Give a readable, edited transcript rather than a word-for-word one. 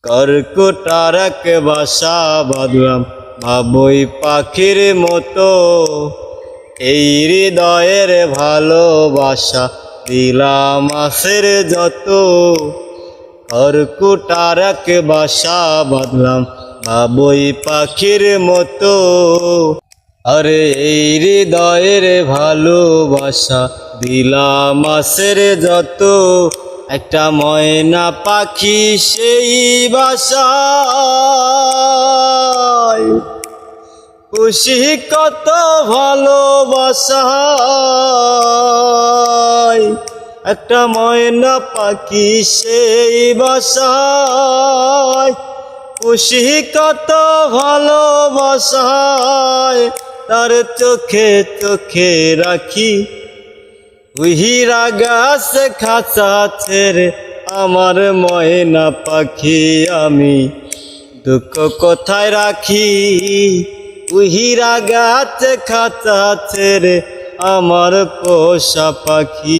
কর্কটার এক বাসা বাঁধলাম বাবুই পাখির মতো, এই হৃদয়ের ভালোবাসা দিলাম আশের যত। কর্কটার এক বাসা বাঁধলাম বাবুই পাখির মতো, আরে এই হৃদয়ের ভালোবাসা দিলাম আশের যত। একটা ময়না পাখি সেই বাসায়, খুশি কত ভালোবাসায়। একটা ময়না পাখি সেই বাসায়, খুশি কত ভালোবাসায়। তার চোখে চোখে রাখি হীরা গাছ খাঁচা ছেড়ে, আমার ময়না পাখি আমি দুঃখ কোথায় রাখি। হীরা গাছ খাঁচা ছেড়ে আমার পোষা পাখি।